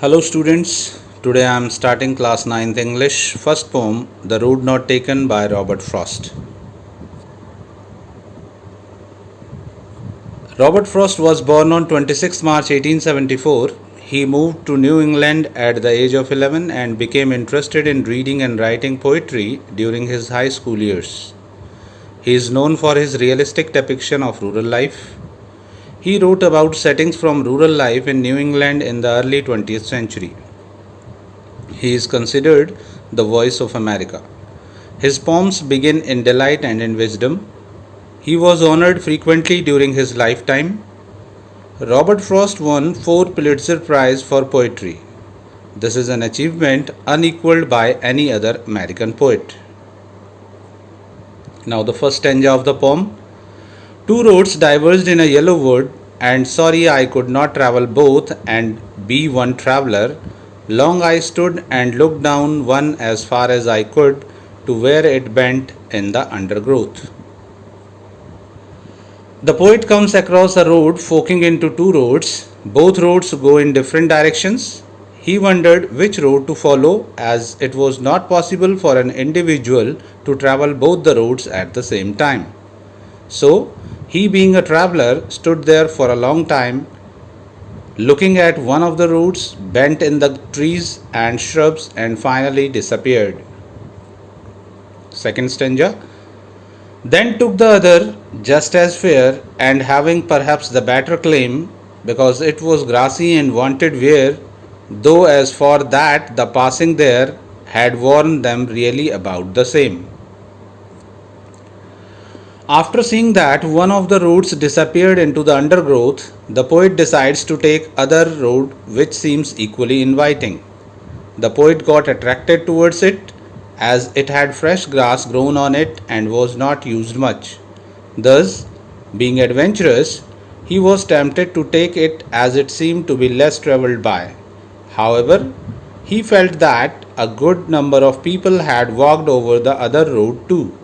Hello students, today I am starting class 9th English, first poem, The Road Not Taken by Robert Frost. Robert Frost was born on 26 March 1874. He moved to New England at the age of 11 and became interested in reading and writing poetry during his high school years. He is known for his realistic depiction of rural life. He wrote about settings from rural life in New England in the early 20th century. He is considered the voice of America. His poems begin in delight and in wisdom. He was honored frequently during his lifetime. Robert Frost won 4 Pulitzer Prize for poetry. This is an achievement unequaled by any other American poet. Now the first stanza of the poem. Two roads diverged in a yellow wood, and sorry I could not travel both and be one traveller. Long I stood and looked down one as far as I could to where it bent in the undergrowth. The poet comes across a road forking into two roads. Both roads go in different directions. He wondered which road to follow, as it was not possible for an individual to travel both the roads at the same time. So, he, being a traveller, stood there for a long time, looking at one of the roads, bent in the trees and shrubs, and finally disappeared. Second stanza. Then took the other, just as fair, and having perhaps the better claim, because it was grassy and wanted wear, though as for that the passing there had worn them really about the same. After seeing that one of the roads disappeared into the undergrowth, the poet decides to take other road which seems equally inviting. The poet got attracted towards it as it had fresh grass grown on it and was not used much. Thus, being adventurous, he was tempted to take it as it seemed to be less travelled by. However, he felt that a good number of people had walked over the other road too.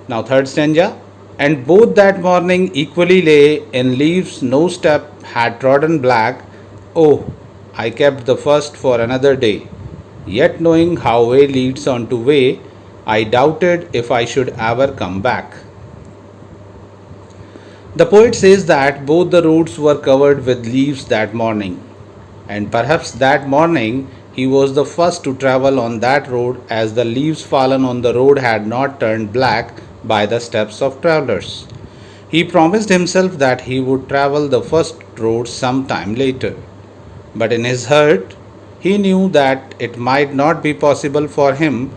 Now, third stanza. And both that morning equally lay in leaves no step had trodden black. Oh, I kept the first for another day. Yet knowing how way leads on to way, I doubted if I should ever come back. The poet says that both the roads were covered with leaves that morning, and perhaps that morning he was the first to travel on that road, as the leaves fallen on the road had not turned black by the steps of travelers. He promised himself that he would travel the first road some time later. But in his heart, he knew that it might not be possible for him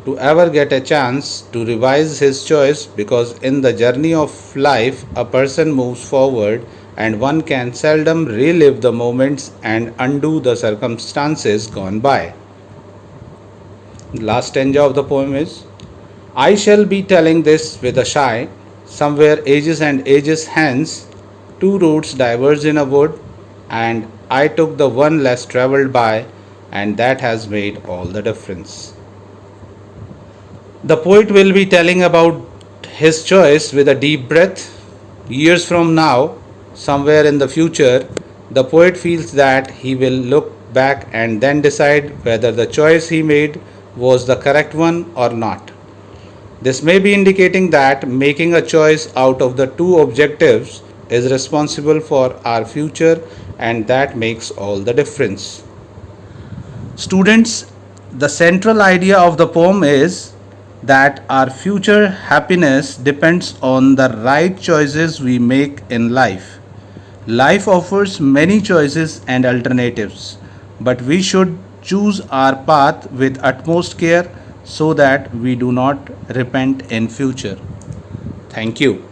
to ever get a chance to revise his choice, because in the journey of life a person moves forward and one can seldom relive the moments and undo the circumstances gone by. The last stanza of the poem is I shall be telling this with a sigh. Somewhere ages and ages hence, two roads diverged in a wood, and I took the one less travelled by, and that has made all the difference. The poet will be telling about his choice with a deep breath. Years from now, somewhere in the future, the poet feels that he will look back and then decide whether the choice he made was the correct one or not. This may be indicating that making a choice out of the two objectives is responsible for our future, and that makes all the difference. Students, the central idea of the poem is that our future happiness depends on the right choices we make in life. Life offers many choices and alternatives, but we should choose our path with utmost care so that we do not repent in future. Thank you.